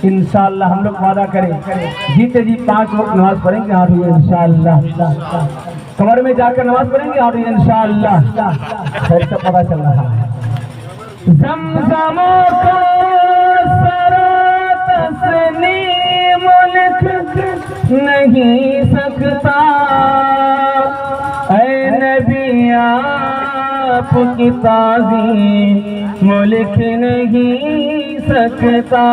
انشاءاللہ ہم لوگ وعدہ کریں جیتے جی 5 وقت نماز پڑھیں گے آپ یہ انشاءاللہ قبر میں جا کر نماز پڑھیں گے آپ یہ انشاءاللہ خیر سے پتہ چل رہا ہے زمزم کو سر تسلیم لکھ نہیں سکتا اے نبی آپ کی تعظیم لکھ نہیں سکتا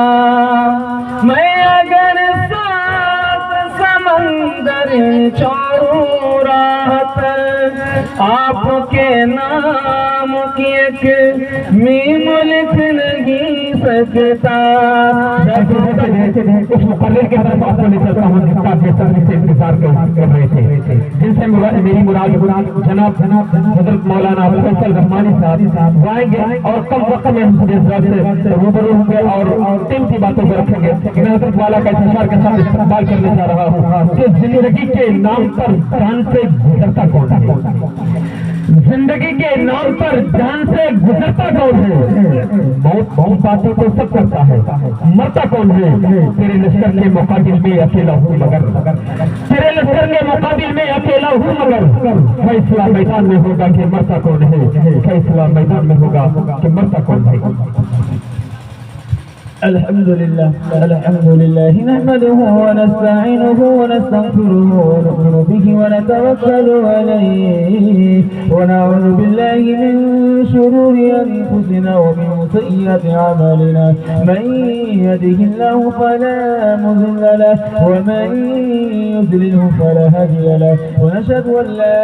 میں اگر سات سمندر چاروں رات آپ کے نام کی ایک میم لکھ نہیں سکتا اس مقرر کے طرف آپ کو لے چلتا ہوں جس کا بے صبری سے انتظار کر رہے تھے جن سے میری مراد جناب حضرت مولانا فیصل رحمانی صاحب آئیں گے اور کم وقت میں ہم سے روبرو ہوں گے اور قیمتی باتوں کو رکھیں گے میں حضرت والا کا انتظار کے ساتھ استقبال کرنے جا رہا ہوں کہ زندگی کے نام پر جان سے گزرتا کون ہے زندگی کے نام پر جان سے گزرتا کون ہے بہت باتوں کو سب کرتا ہے مرتا کون ہے تیرے لشکر کے مقابل میں اکیلا ہوں مگر تیرے لشکر کے مقابل میں اکیلا ہوں مگر فیصلہ میدان میں ہوگا کہ مرتا کون ہے فیصلہ میدان میں ہوگا کہ مرتا کون ہے الحمد لله نحمده ونستعينه ونستغفره ونؤمن به ونتوكل عليه ونعوذ بالله من شرور أنفسنا ومن سيئات أعمالنا من يهده الله فلا مضل له ومن يضلله فلا هادي له ونشهد أن لا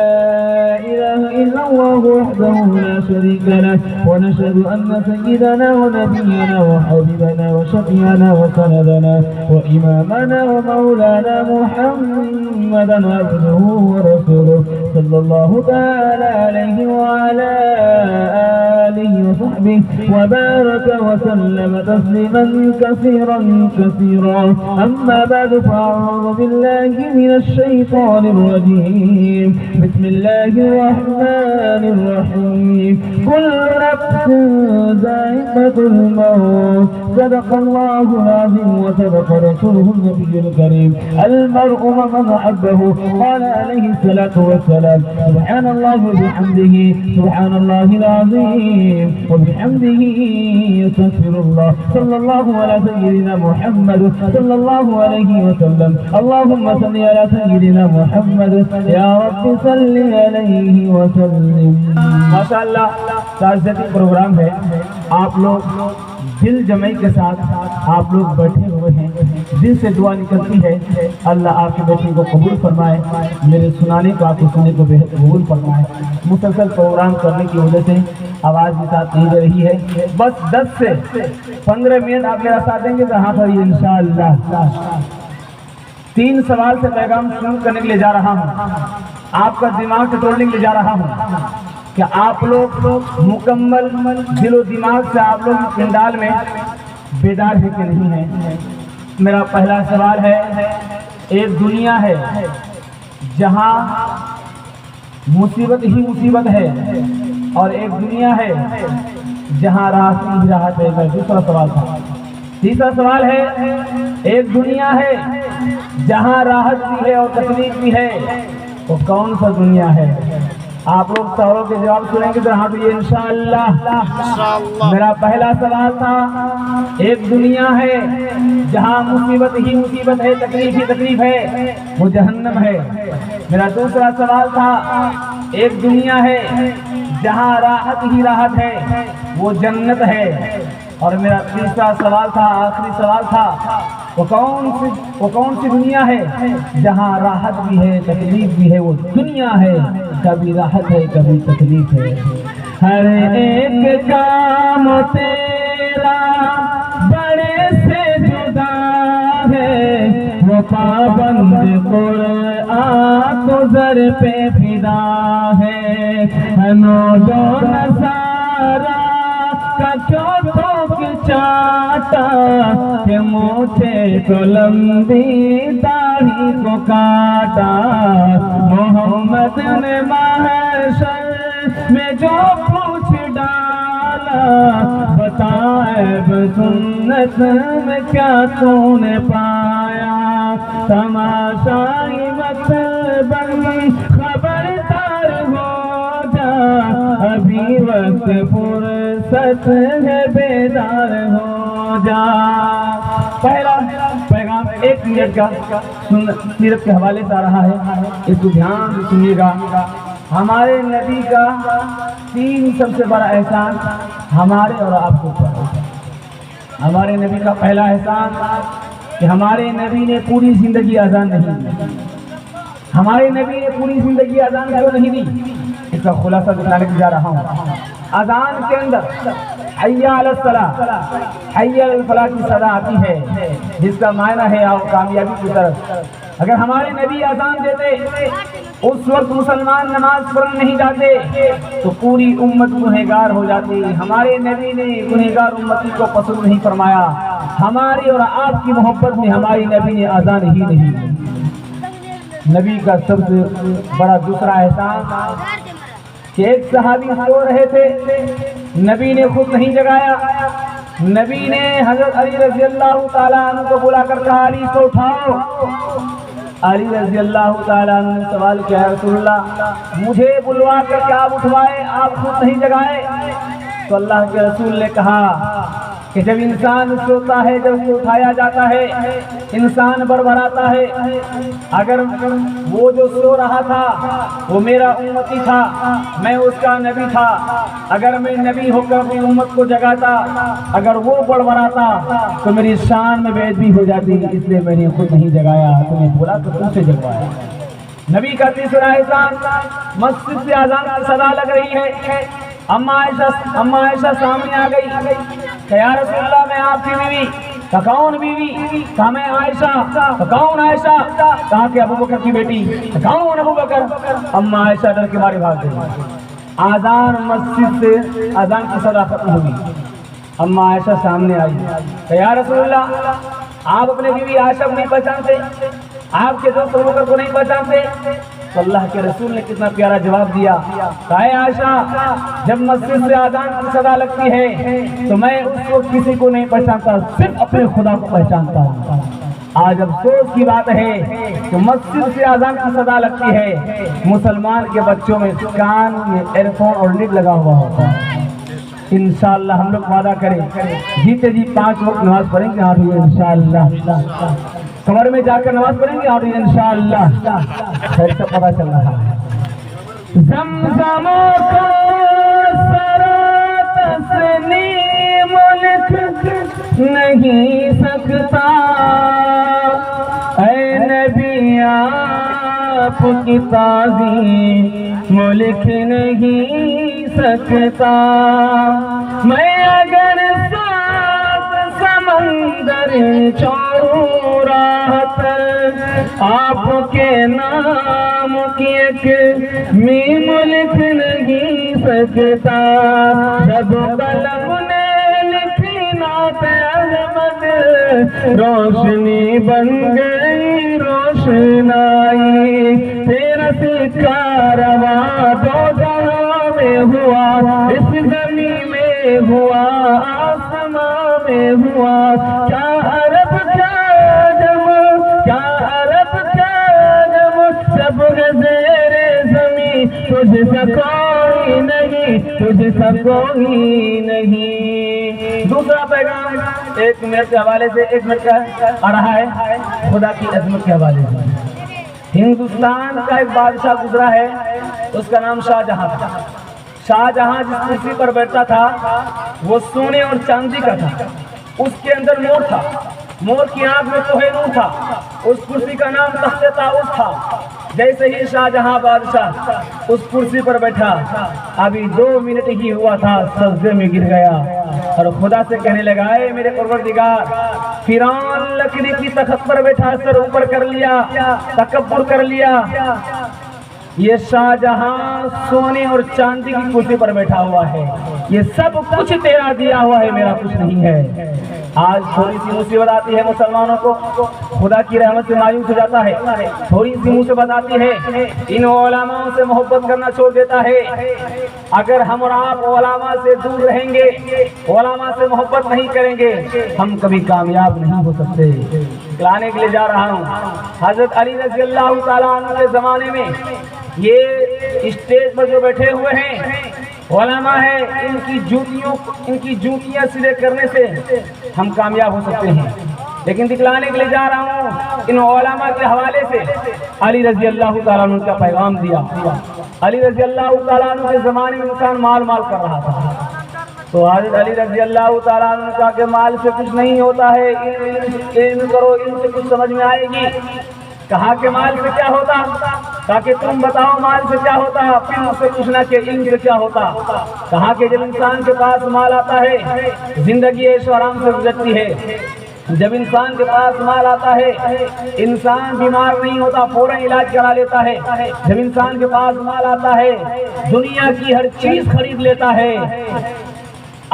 إله إلا الله وحده لا شريك له ونشهد أن سيدنا ونبينا وحبيبنا وشفيعنا وسندنا وإمامنا ومولانا محمدا عبده ورسوله صلى الله تعالى عليه وعلى آله وصحبه وبارك وسلم تسليما كثيرا أما بعد فأعوذ بالله من الشيطان الرجيم بسم الله الرحمن الرحيم كل نفس ذائقة الموت صدق الله العظيم وصدق رسوله النبي الكريم المرء من أحبه قال عليه الصلاة والسلام سبحان الله وبحمده سبحان الله العظيم وبحمده يستغفر الله صلى الله على سيدنا محمد صلى الله عليه وسلم اللهم صل على سيدنا محمد يا رب صل عليه وسلم ماشاءاللہ تعزیتی پروگرام ہے آپ لوگ دل جمعی کے ساتھ آپ لوگ بیٹھے ہوئے ہیں دل سے دعا نکلتی ہے اللہ آپ کی بیٹی کو قبول فرمائے میرے سنانے کو آپ کو سننے کو بہت قبول فرمائے مسلسل پروگرام کرنے کی وجہ سے آواز بھی ساتھ نہیں دے رہی ہے بس 10 سے 15 منٹ آپ میرا ساتھ دیں گے تو ہاں پر انشاءاللہ 3 سوال سے پیغام شروع کرنے کے لیے جا رہا ہوں آپ کا دماغ ٹٹولنے کے لیے جا رہا ہوں کہ آپ لوگ مکمل دل و دماغ سے آپ لوگ پنڈال میں بیدار ہے کہ نہیں ہیں میرا پہلا سوال ہے ایک دنیا ہے جہاں مصیبت ہی مصیبت ہے اور ایک دنیا ہے جہاں راحت ہی راحت ہے دوسرا سوال تھا تیسرا سوال ہے ایک دنیا ہے جہاں راحت بھی ہے اور تکلیف بھی ہے وہ کون سا دنیا ہے آپ لوگ سوالوں کے جواب سنیں گے تو ہاں بھی انشاءاللہ میرا پہلا سوال تھا ایک دنیا ہے جہاں مصیبت ہی مصیبت ہے تکلیف ہی تکلیف ہے وہ جہنم ہے میرا دوسرا سوال تھا ایک دنیا ہے جہاں راحت ہی راحت ہے وہ جنت ہے اور میرا تیسرا سوال تھا آخری سوال تھا وہ کون سی دنیا ہے جہاں راحت بھی ہے تکلیف بھی ہے وہ دنیا ہے کبھی راحت ہے کبھی تکلیف ہے ہر ایک کام تیرا بڑے سے جدا ہے وہ پابند قرآن تو زر پہ فدا ہے ہنود و نصارا کا کیوں ٹوک چاٹا کہ مجھے تو لمبی داڑھی کو کاٹا محمد نے محشر میں جو پوچھ ڈالا بتائے سنت میں کیا تو نے پایا، تماشائی مت بن خبردار ہو جا، ابھی وقت فرصت ہے بیدار ہو جا۔ پہلا پیغام 1 منٹ کا سیرت کے حوالے سے آ رہا ہے، اس کو دھیان سے سنیے گا۔ ہمارے نبی کا 3 سب سے بڑا احسان ہمارے اور آپ کو اوپر ہے۔ ہمارے نبی کا پہلا احسان کہ ہمارے نبی نے پوری زندگی اذان نہیں دی۔ ہمارے نبی نے پوری زندگی اذان کیوں نہیں دی؟ اس کا خلاصہ دکھانے کے جا رہا ہوں۔ اذان کے اندر حی علی الصلاۃ، حی علی الفلاح کی صدا آتی ہے، جس کا معنی ہے آؤ کامیابی کی طرف۔ اگر ہمارے نبی اذان دیتے اس وقت مسلمان نماز پڑھنے نہیں جاتے تو پوری امت گنہگار ہو جاتی۔ ہمارے نبی نے گنہگار امتی کو پسند نہیں فرمایا۔ ہماری اور آپ کی محبت میں ہماری نبی نے اذان ہی نہیں دی۔ نبی کا سب سے بڑا دوسرا احسان کہ ایک صحابی سو رہے تھے، نبی نے خود نہیں جگایا۔ نبی نے حضرت علی رضی اللہ تعالیٰ عنہ کو بلا کر کہا علی کو اٹھاؤ۔ علی رضی اللہ تعالیٰ عنہ نے سوال کیا رسول اللہ مجھے بلوا کر کیا آپ اٹھوائے، آپ خود نہیں جگائے؟ تو اللہ کے رسول نے کہا کہ جب انسان سوتا ہے، جب وہ اٹھایا جاتا ہے، انسان بڑبڑاتا ہے۔ اگر وہ جو سو رہا تھا وہ میرا امتی تھا، میں اس کا نبی تھا، اگر میں نبی ہو کر اپنی امت کو جگاتا، اگر وہ بڑبڑاتا تو میری شان میں بے ادبی ہو جاتی، اس لیے میں نے خود نہیں جگایا، تمہیں بولا تو تم سے جگوایا۔ نبی کا تیسرا احسان، مسجد سے اذان کی صدا لگ رہی ہے، اما عائشہ سامنے آ گئی کہ یا رسول اللہ میں آپ کی بیوی۔ کہا کون بیوی؟ کہا میں عائشہ۔ کہا کون عائشہ؟ کہا کہ ابو بکر کی بیٹی۔ کہا کون ابو بکر؟ اما عائشہ ڈر کے مارے بھاگ گئی۔ اذان مسجد سے اذان کی صدا ختم ہوگی، اما عائشہ سامنے آئی کہ یا رسول اللہ آپ اپنے بیوی عائشہ کو نہیں پہچانتے، آپ کے دوست ابو بکر کو نہیں پہچانتے؟ تو اللہ کے رسول نے کتنا پیارا جواب دیا، کہا اے عائشہ جب مسجد سے اذان کی صدا لگتی ہے تو میں اس کو کسی کو نہیں پہچانتا، صرف اپنے خدا کو پہچانتا ہوں۔ آج افسوس کی بات ہے کہ مسجد سے اذان کی صدا لگتی ہے، مسلمان کے بچوں میں کان میں ایئر فون اور نیٹ لگا ہوا ہوتا ہے۔ انشاءاللہ ہم لوگ وعدہ کریں جیتے جی 5 وقت نماز پڑھیں گے آپ انشاءاللہ، کمر میں جا کر نماز پڑھیں گے آپ انشاءاللہ، خیر سے پتہ چل رہا ہے۔ زمزموں کو سرا تسلیم لکھ نہیں سکتا، اے نبی آپ کی تعظیم لکھ نہیں سکتا، میں اگر سات سمندر چھوڑوں راہ آپ کے نام کی ایک میم لکھ نہیں سکتا، جب قلم نے لکھی نعت احمد روشنی بن گئی روشنائی، تیرا سکہ رواں دو جہاں میں ہوا، اس زمین میں ہوا آسمان میں ہوا، کیا عرب کیا عجم، کیا عرب کیا عجم، سب زیر زمین تجھ سا کوئی نہیں، تجھ سا کوئی نہیں۔ دوسرا پیغام 1 منٹ کے حوالے سے، 1 منٹ کا آ رہا ہے خدا کی عظمت کے حوالے سے۔ ہندوستان کا ایک بادشاہ گزرا ہے، اس کا نام شاہ جہاں تھا۔ شاہ جہاں جس کرسی پر بیٹھتا تھا وہ سونے اور چاندی کا تھا، اس کے اندر مور تھا، مور کی آنکھ میں کوہ نور تھا، اس کرسی کا نام تخت طاؤس تھا۔ جیسے ہی شاہ جہاں بادشاہ اس کرسی پر بیٹھا، ابھی 2 منٹ ہی ہوا تھا سجدے میں گر گیا اور خدا سے کہنے لگا اے میرے پروردگار، فرعون لکڑی کی تخت پر بیٹھا سر اوپر کر لیا، تکبر کر لیا، یہ شاہ جہاں سونے اور چاندی کی کرسی پر بیٹھا ہوا ہے، یہ سب کچھ تیرا دیا ہوا ہے، میرا کچھ نہیں ہے۔ آج تھوڑی سی مصیبت آتی ہے مسلمانوں کو، خدا کی رحمت سے مایوس ہو جاتا ہے، تھوڑی سی منہ سے بتاتی ہے، ان علماء سے محبت کرنا چھوڑ دیتا ہے۔ اگر ہم اور آپ علماء سے دور رہیں گے، علماء سے محبت نہیں کریں گے، ہم کبھی کامیاب نہیں ہو سکتے۔ لانے کے لیے جا رہا ہوں، حضرت علی رضی اللہ تعالیٰ عنہ کے زمانے میں یہ اسٹیج پر جو بیٹھے ہوئے ہیں علماء ہیں، ان کی جوتیاں سیدھے کرنے سے ہم کامیاب ہو سکتے ہیں۔ لیکن دکھلانے کے لیے جا رہا ہوں، ان علماء کے حوالے سے علی رضی اللہ تعالیٰ عنہ کا پیغام دیا۔ علی رضی اللہ تعالیٰ عنہ کے زمانے میں انسان مال کر رہا تھا، تو حضرت علی رضی اللہ تعالیٰ عنہ کہا کہ مال سے کچھ نہیں ہوتا ہے، علم کرو، علم سے کچھ سمجھ میں آئے گی۔ کہا کہ مال سے کیا ہوتا؟ کہا کہ تم بتاؤ مال سے کیا ہوتا؟ پھر مجھ سے پوچھنا کہ علم سے کیا ہوتا؟ کہا کہ جب انسان کے پاس مال آتا ہے، زندگی عیش و آرام سے گزرتی ہے۔ جب انسان کے پاس مال آتا ہے، انسان بیمار نہیں ہوتا، فوراً علاج کرا لیتا ہے۔ جب انسان کے پاس مال آتا ہے، دنیا کی ہر چیز خرید لیتا ہے۔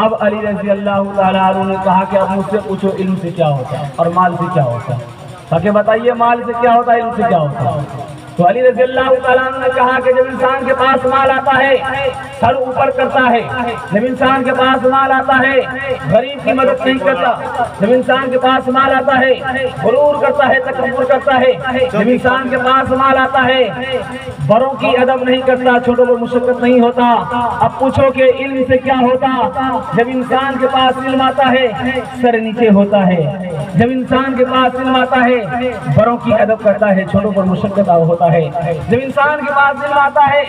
اب علی رضی اللہ تعالیٰ عنہ نے کہا کہ اب مجھ سے پوچھو علم سے کیا ہوتا ہے اور مال سے کیا ہوتا ہے؟ تاکہ بتائیے مال سے کیا ہوتا ہے، علم سے کیا ہوتا ہے؟ تو علی رضی اللہ تعالیٰ عنہ نے کہا کہ جب انسان کے پاس مال آتا ہے، سر اوپر کرتا ہے۔ جب انسان کے پاس مال آتا ہے، غریب کی مدد نہیں کرتا۔ جب انسان کے پاس مال آتا ہے، غرور کرتا ہے، تکبر کرتا ہے۔ جب انسان کے پاس مال آتا ہے، بڑوں کی ادب نہیں کرتا، چھوٹوں کو مشقت نہیں ہوتا۔ اب پوچھو کہ علم سے کیا ہوتا؟ جب انسان کے پاس علم آتا ہے، سر نیچے ہوتا ہے۔ جب انسان کے پاس علم آتا ہے، بڑوں کی ادب کرتا ہے، چھوٹوں پر مشقت ہوتا ہے۔ جب انسان کے پاس علم آتا ہے،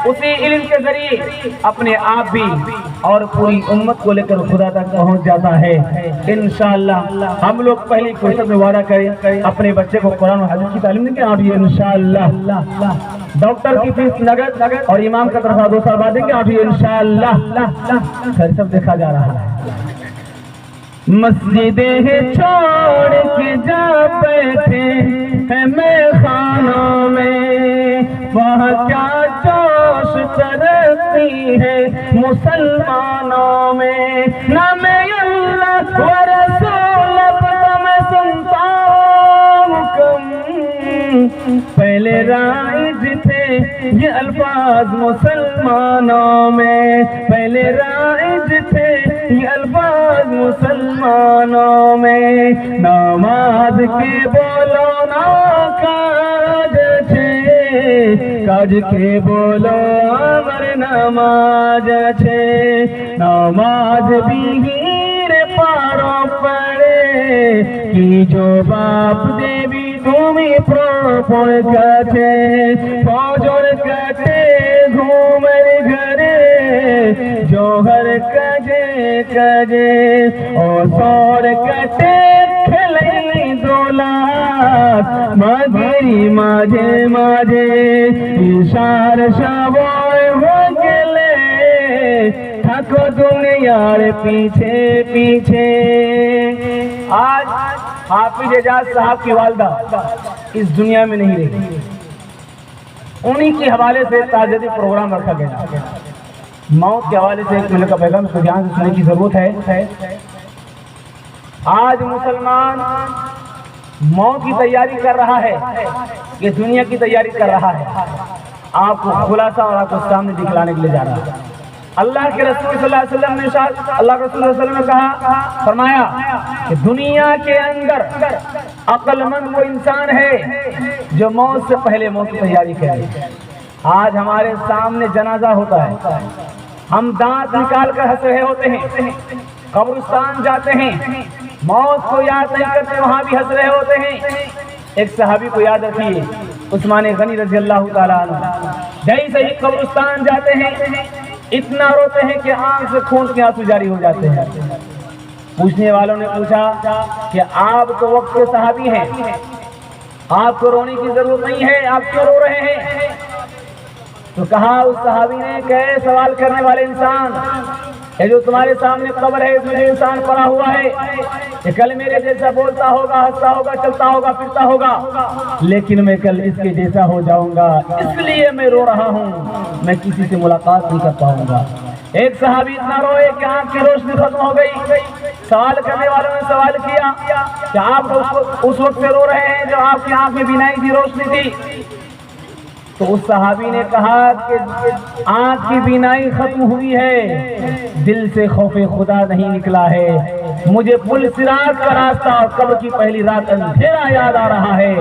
اسی علم کے ذریعے اپنے آپ بھی اور پوری امت کو لے کر خدا تک پہنچ جاتا ہے۔ انشاءاللہ ہم لوگ پہلی فرصت میں وعدہ کریں اپنے بچے کو قرآن و حدیث کی تعلیم دیں گے۔ آپ یہ انشاءاللہ ڈاکٹر کی فیس نقد اور امام کا طرف 2 سال بعد دیں گے۔ آپ یہ انشاءاللہ سب دیکھا جا رہا ہے۔ مسجدیں چھوڑ کے جا بیٹھے ہیں میں خانوں میں، وہاں کیا جوش ترقی ہے مسلمانوں میں۔ نام اللہ و رسول اب تو میں سنتا ہوں کم، پہلے رائج تھے یہ الفاظ مسلمانوں میں، پہلے رائج تھے یہ الفاظ مسلمانوں میں۔ نماز کے بولو نا کاج چھے، کاج کے بولو امر نماز چھے۔ نماز بھی ہیر پاروں پڑے کی جو باپ دیوی تمہیں پروپر کچے، فوجر کٹے گھومر گھرے جوہر کجے کجے، اور سور کٹے کھلئی دولات مگری ماجے ماجے، اشار شبوئے ہو گلے تھکو دنیار پیچھے پیچھے۔ آج حافظ اعجاز صاحب کی والدہ اس دنیا میں نہیں رہی، انہی کے حوالے سے تعزیتی پروگرام رکھا گیا۔ موت کے حوالے سے ایک منٹ کا پیغام اس کو دھیان سے سننے کی ضرورت ہے۔ آج مسلمان موت کی تیاری کر رہا ہے، یہ دنیا کی تیاری کر رہا ہے۔ آپ کو خلاصہ اور آپ کو سامنے دکھلانے کے لیے جا رہا ہے۔ اللہ کے رسول صلی اللہ علیہ وسلم نے اللہ کے رسول صلی اللہ علیہ وسلم نے کہا، فرمایا کہ دنیا کے اندر عقل مند وہ انسان ہے جو موت سے پہلے موت کی تیاری کرے۔ آج ہمارے سامنے جنازہ ہوتا ہے، ہم دانت نکال کر ہنس رہے ہوتے ہیں، قبرستان جاتے ہیں، موت کو یاد نہیں کرتے، وہاں بھی ہنس رہے ہوتے ہیں۔ ایک صحابی کو یاد رکھیے، عثمان غنی رضی اللہ تعالیٰ عنہ، جیسے ہی قبرستان جاتے ہیں اتنا روتے ہیں کہ آنکھ سے خون کے آنسو جاری ہو جاتے ہیں۔ پوچھنے والوں نے پوچھا کہ آپ تو وقت کے صحابی ہیں، آپ کو رونے کی ضرورت نہیں ہے، آپ کیوں رو رہے ہیں؟ تو کہا اس صحابی نے کہ سوال کرنے والے انسان، یہ جو تمہارے سامنے قبر ہے اس میں جو انسان پڑا ہوا ہے یہ کل میرے جیسا بولتا ہوگا، ہنستا ہوگا، چلتا ہوگا، پھرتا ہوگا، لیکن میں کل اس کے جیسا ہو جاؤں گا، اس لیے میں رو رہا ہوں، میں کسی سے ملاقات نہیں کر پاؤں گا۔ ایک صحابی اتنا روئے کہ آنکھ کی روشنی ختم ہو گئی۔ سوال کرنے والوں نے سوال کیا کہ آپ اس وقت سے رو رہے ہیں جب آپ کی آنکھ میں بینائی تھی، روشنی تھی؟ تو اس صحابی نے کہا کہ آنکھ کی بینائی ختم ہوئی ہے، دل سے خوف خدا نہیں نکلا ہے۔ مجھے پل صراط کا راستہ اور قبر کی پہلی رات اندھیرا یاد آ رہا ہے،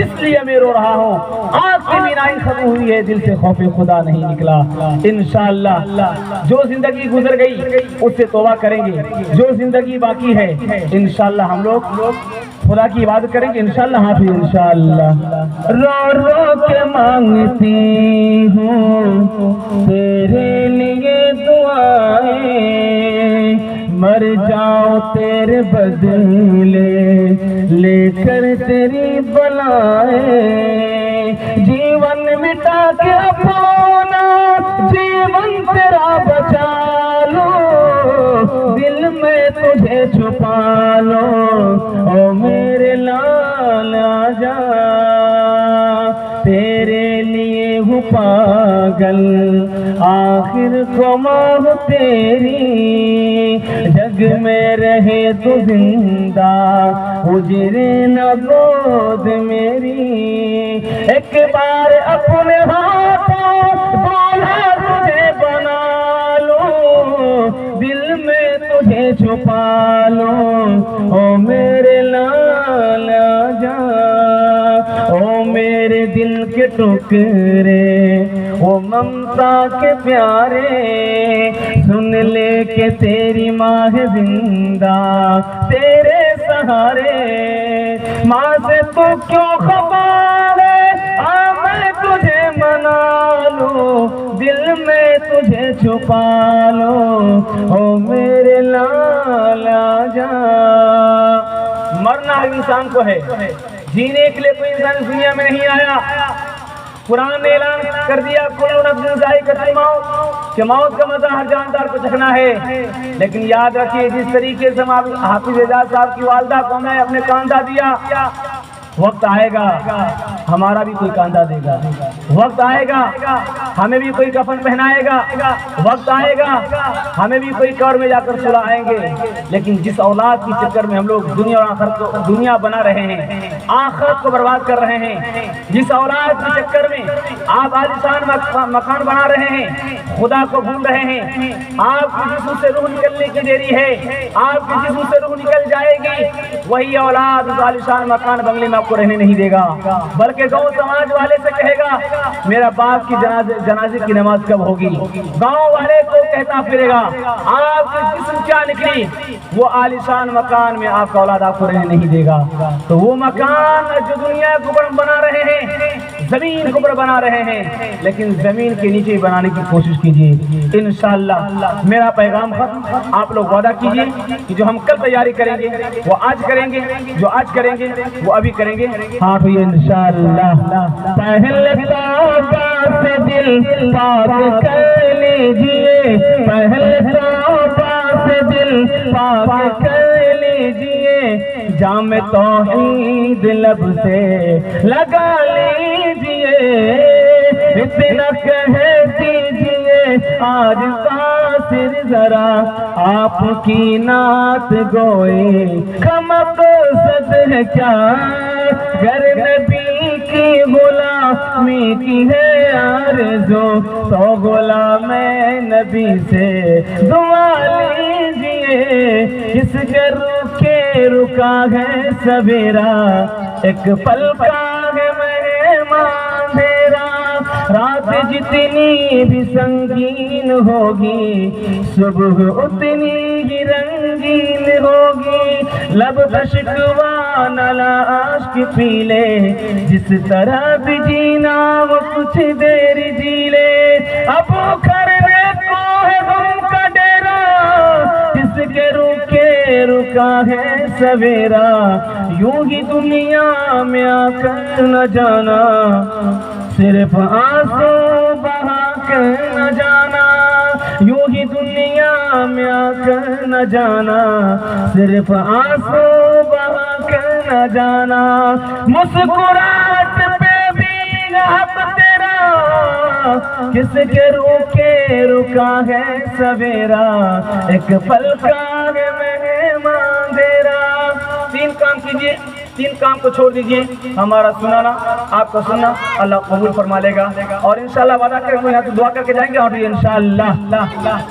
اس لیے میں رو رہا ہوں۔ آنکھ کی بینائی ختم ہوئی ہے، دل سے خوف خدا نہیں نکلا۔ انشاءاللہ جو زندگی گزر گئی اس سے توبہ کریں گے، جو زندگی باقی ہے انشاءاللہ ہم لوگ خدا کی عبادت کریں گے انشاءاللہ۔ حافظ انشاءاللہ۔ رو رو کے مانگتی ہوں تیرے لیے دعائیں، مر جاؤ تیرے بدلے لے کر تیری بلائیں، جیون مٹا کے اپنا جیون تیرا بچا لو، دل میں تجھے چھپا لو، او میرے لال آجا، تیرے لیے ہوں پاگل آخر کو ماں تیری، جگ میں رہے تو زندہ اجرے نہ گود میری، ایک بار اپنے ہاتھوں بولا تجھے بنا لو، دل میں تجھے چھپا لو، او میرے لال آجا، او میرے دل کے ٹکڑے، او ممتا کے پیارے، سن لے کے تیری ماں ہے زندہ تیرے سہارے، ماں سے تو کیوں خفا ہے، آ میں تجھے منا لوں، دل میں تجھے چھپا لو، او میرے لال آجا۔ مرنا ہر انسان کو ہے، جینے کے لیے کوئی انسان اس دنیا میں نہیں آیا۔ قرآن نے اعلان کر دیا کل نفس ذائقۃ الموت، کہ موت کا مزہ ہر جاندار کو چکھنا ہے، لیکن یاد رکھیے جس طریقے سے حافظ اعجاز صاحب کی والدہ کو میں اپنے کاندھا دیا، وقت آئے گا ہمارا بھی کوئی کاندھا دے گا، وقت آئے گا ہمیں بھی کوئی کفن پہنائے گا، وقت آئے گا ہمیں بھی کوئی قبر میں جا کر سلائیں گے، لیکن جس اولاد کی چکر میں ہم لوگ دنیا اور آخرت کو دنیا بنا رہے ہیں، آخرت کو برباد کر رہے ہیں، جس اولاد کے چکر میں آپ عالیشان مکان بنا رہے ہیں، خدا کو بھول رہے ہیں، آپ کے جسم سے روح نکلنے کی دیری ہے، آپ کے جسم سے روح نکل جائے گی، وہی اولاد اس عالیشان مکان بنگلے میں آپ کو رہنے نہیں دے گا، بلکہ گاؤں سماج والے سے کہے گا میرا باپ کی جنازے کی نماز کب ہوگی، گاؤں والے کو کہتا پھرے گا آپ کی جسم کیا نکلی، وہ عالیشان مکان میں آپ کا اولاد آپ کو رہنے نہیں دے گا۔ تو وہ مکان جو دنیا کو بنا رہے ہیں، زمین کو بنا رہے ہیں، لیکن زمین کے نیچے بنانے کی کوشش کیجیے انشاءاللہ۔ میرا پیغام ختم، آپ لوگ وعدہ کیجیے کہ جو ہم کل تیاری کریں گے وہ آج کریں گے، جو آج کریں گے وہ ابھی کریں گے۔ ہاں تو انشاءاللہ پہلے توبہ سے دل پاک کر لیجئے، پہلے توبہ سے دل پاک کر لیجئے، جام توحید لب سے لگا لیجئے، اتنا کہہ دیجئے آج قاصر ذرا آپ کی نعت گوئے، مقصد ہے کیا گر نبی کی غلامی کی ہے آرزو، تو غلام نبی سے دعا لیجئے، کس کے رکے رکا ہے سویرا، ایک پل کا ہے مہمان میرا، رات جتنی بھی سنگین ہوگی صبح اتنی ہی رنگین ہوگی، لب بشکوا نالا عشق پی لے، جس طرح بھی جینا وہ کچھ دیر جی لے، اب کرنے کو ہے غم کا ڈیرا، جس کے رکے رکا ہے سویرا، یوں ہی دنیا میں آ کر نہ جانا، صرف آنسو بہا کر نہ جانا، یوں ہی دنیا میں آ کر نہ جانا، صرف آنسو بہا کر نہ جانا، مسکراہٹ پہ بھی حق تیرا، کس کے روکے رکا ہے سویرا، ایک پل کا ہے مہمان دیجیے, 3 کام کو چھوڑ دیجیے. ہمارا سنانا, آپ کا سننا اللہ قبول فرما لے گا. اور انشاءاللہ وعدہ کریں کوئی یہاں سے دعا کر کے جائیں گے اور انشاءاللہ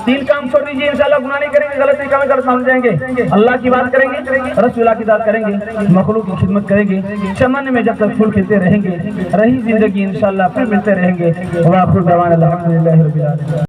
3 کام چھوڑ دیجیے. انشاءاللہ گناہ نہیں کریں گے, غلطی کام کرتے سمجھ جائیں گے, اللہ کی بات کریں گے, رسول اللہ کی بات کریں گے, مخلوق کی خدمت کریں گے, چمن میں جب تک پھول کھلتے رہیں گے, رہی زندگی انشاءاللہ پھر ملتے رہیں گے. وآخر دعوانا الحمدللہ رب العالمین.